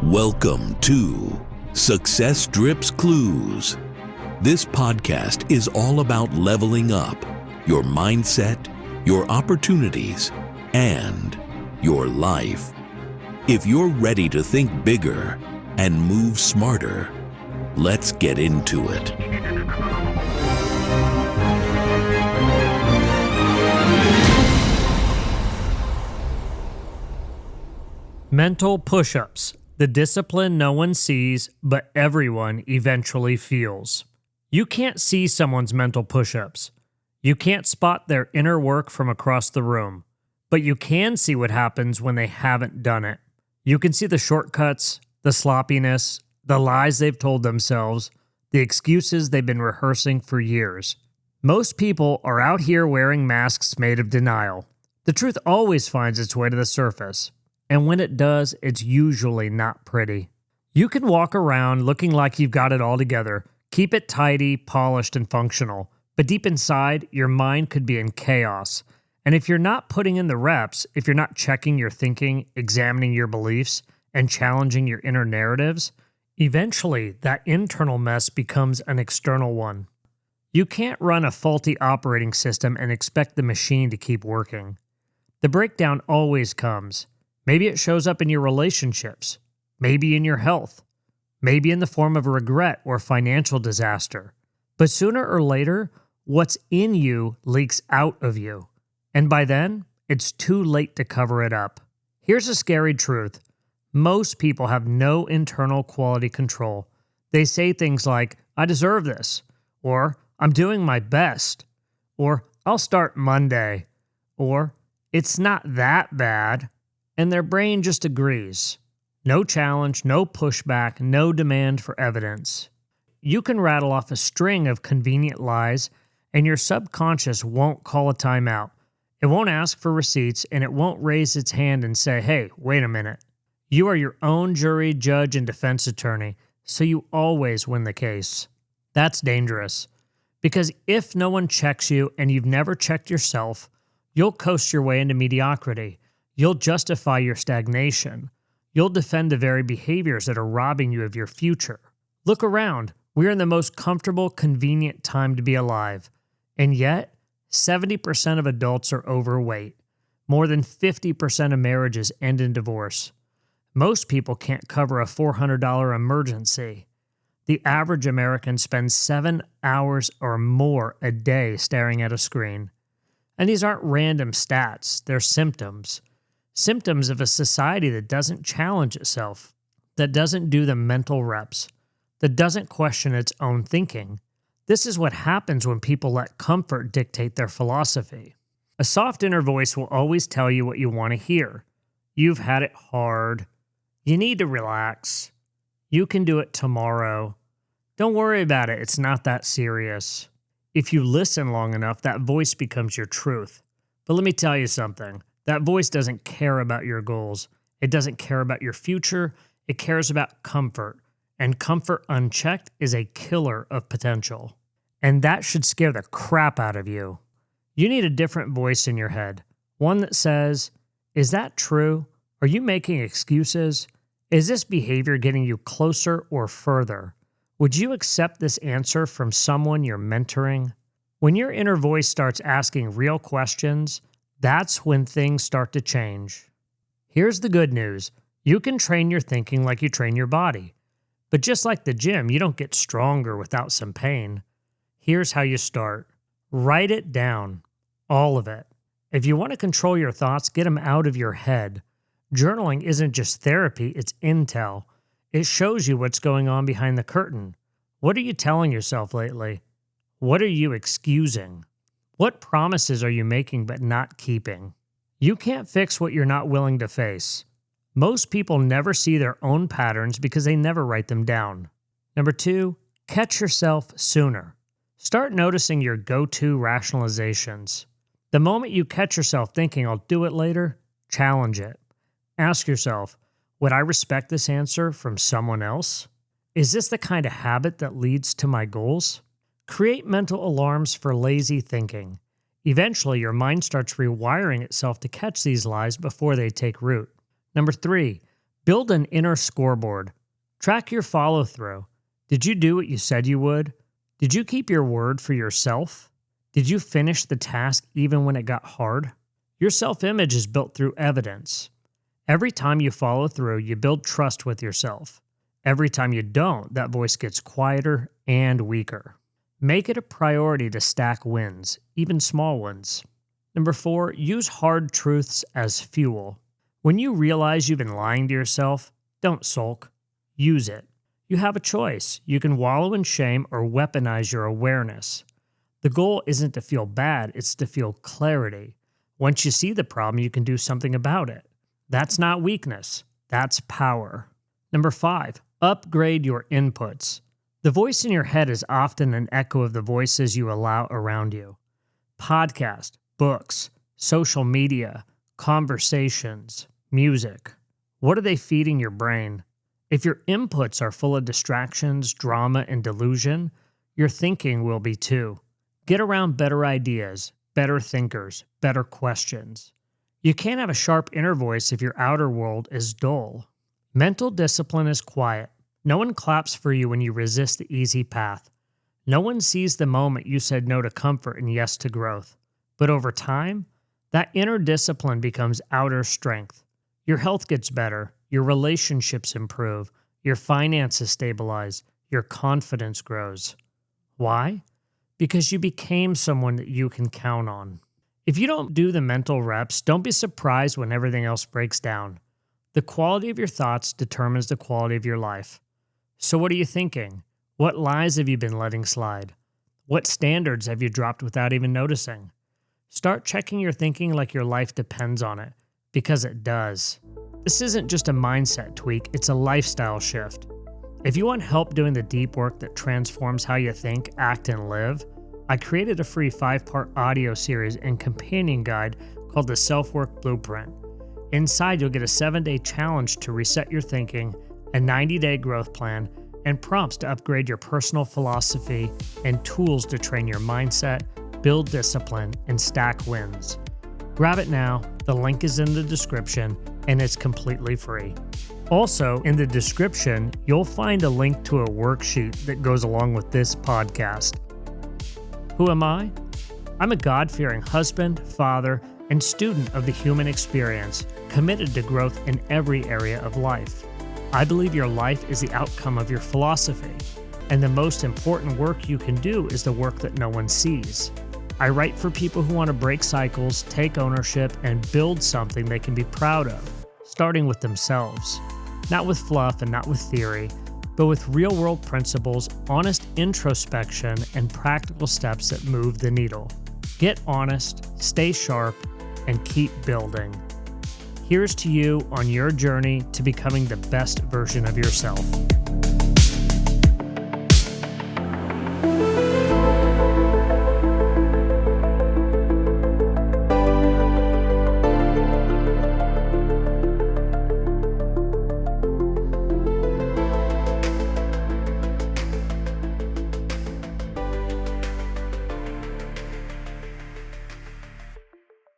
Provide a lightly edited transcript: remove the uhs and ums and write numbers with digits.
Welcome to Success Drips Clues. This podcast is all about leveling up your mindset, your opportunities, and your life. If you're ready to think bigger and move smarter, let's get into it. Mental push-ups, the discipline no one sees, but everyone eventually feels. You can't see someone's mental push-ups. You can't spot their inner work from across the room, but you can see what happens when they haven't done it. You can see the shortcuts, the sloppiness, the lies they've told themselves, the excuses they've been rehearsing for years. Most people are out here wearing masks made of denial. The truth always finds its way to the surface. And when it does, it's usually not pretty. You can walk around looking like you've got it all together, keep it tidy, polished, and functional, but deep inside, your mind could be in chaos. And if you're not putting in the reps, if you're not checking your thinking, examining your beliefs, and challenging your inner narratives, eventually that internal mess becomes an external one. You can't run a faulty operating system and expect the machine to keep working. The breakdown always comes. Maybe it shows up in your relationships, maybe in your health, maybe in the form of regret or financial disaster. But sooner or later, what's in you leaks out of you. And by then, it's too late to cover it up. Here's a scary truth. Most people have no internal quality control. They say things like, I deserve this, or I'm doing my best, or I'll start Monday, or it's not that bad. And their brain just agrees. No challenge, no pushback, no demand for evidence. You can rattle off a string of convenient lies, and your subconscious won't call a timeout. It won't ask for receipts, and it won't raise its hand and say, hey, wait a minute. You are your own jury, judge, and defense attorney, so you always win the case. That's dangerous. Because if no one checks you and you've never checked yourself, you'll coast your way into mediocrity. You'll justify your stagnation. You'll defend the very behaviors that are robbing you of your future. Look around. We're in the most comfortable, convenient time to be alive. And yet, 70% of adults are overweight. More than 50% of marriages end in divorce. Most people can't cover a $400 emergency. The average American spends 7 hours or more a day staring at a screen. And these aren't random stats, they're symptoms. Symptoms of a society that doesn't challenge itself, that doesn't do the mental reps, that doesn't question its own thinking. This is what happens when people let comfort dictate their philosophy. A soft inner voice will always tell you what you want to hear. You've had it hard. You need to relax. You can do it tomorrow. Don't worry about it. It's not that serious. If you listen long enough, that voice becomes your truth. But let me tell you something. That voice doesn't care about your goals. It doesn't care about your future. It cares about comfort. And comfort unchecked is a killer of potential. And that should scare the crap out of you. You need a different voice in your head. One that says, is that true? Are you making excuses? Is this behavior getting you closer or further? Would you accept this answer from someone you're mentoring? When your inner voice starts asking real questions, that's when things start to change. Here's the good news. You can train your thinking like you train your body. But just like the gym, you don't get stronger without some pain. Here's how you start. Write it down. All of it. If you want to control your thoughts, get them out of your head. Journaling isn't just therapy, it's intel. It shows you what's going on behind the curtain. What are you telling yourself lately? What are you excusing? What promises are you making but not keeping? You can't fix what you're not willing to face. Most people never see their own patterns because they never write them down. Number 2, catch yourself sooner. Start noticing your go-to rationalizations. The moment you catch yourself thinking, I'll do it later, challenge it. Ask yourself, would I respect this answer from someone else? Is this the kind of habit that leads to my goals? Create mental alarms for lazy thinking. Eventually, your mind starts rewiring itself to catch these lies before they take root. Number 3, Build an inner scoreboard. Track your follow-through. Did you do what you said you would? Did you keep your word for yourself? Did you finish the task even when it got hard? Your self-image is built through evidence. Every time you follow through, you build trust with yourself. Every time you don't, that voice gets quieter and weaker. Make it a priority to stack wins, even small ones. Number 4, use hard truths as fuel. When you realize you've been lying to yourself, don't sulk. Use it. You have a choice. You can wallow in shame or weaponize your awareness. The goal isn't to feel bad, it's to feel clarity. Once you see the problem, you can do something about it. That's not weakness. That's power. Number 5, upgrade your inputs. The voice in your head is often an echo of the voices you allow around you. Podcast, books, social media, conversations, music. What are they feeding your brain? If your inputs are full of distractions, drama, and delusion, your thinking will be too. Get around better ideas, better thinkers, better questions. You can't have a sharp inner voice if your outer world is dull. Mental discipline is quiet. No one claps for you when you resist the easy path. No one sees the moment you said no to comfort and yes to growth. But over time, that inner discipline becomes outer strength. Your health gets better, your relationships improve, your finances stabilize, your confidence grows. Why? Because you became someone that you can count on. If you don't do the mental reps, don't be surprised when everything else breaks down. The quality of your thoughts determines the quality of your life. So what are you thinking? What lies have you been letting slide? What standards have you dropped without even noticing? Start checking your thinking like your life depends on it, because it does. This isn't just a mindset tweak, it's a lifestyle shift. If you want help doing the deep work that transforms how you think, act, and live, I created a free 5-part audio series and companion guide called the Self-Work Blueprint. Inside, you'll get a 7-day challenge to reset your thinking, a 90-day growth plan, and prompts to upgrade your personal philosophy and tools to train your mindset, build discipline, and stack wins. Grab it now. The link is in the description, and it's completely free. Also, in the description, you'll find a link to a worksheet that goes along with this podcast. Who am I? I'm a God-fearing husband, father, and student of the human experience, committed to growth in every area of life. I believe your life is the outcome of your philosophy, and the most important work you can do is the work that no one sees. I write for people who want to break cycles, take ownership, and build something they can be proud of, starting with themselves. Not with fluff and not with theory, but with real-world principles, honest introspection, and practical steps that move the needle. Get honest, stay sharp, and keep building. Here's to you on your journey to becoming the best version of yourself.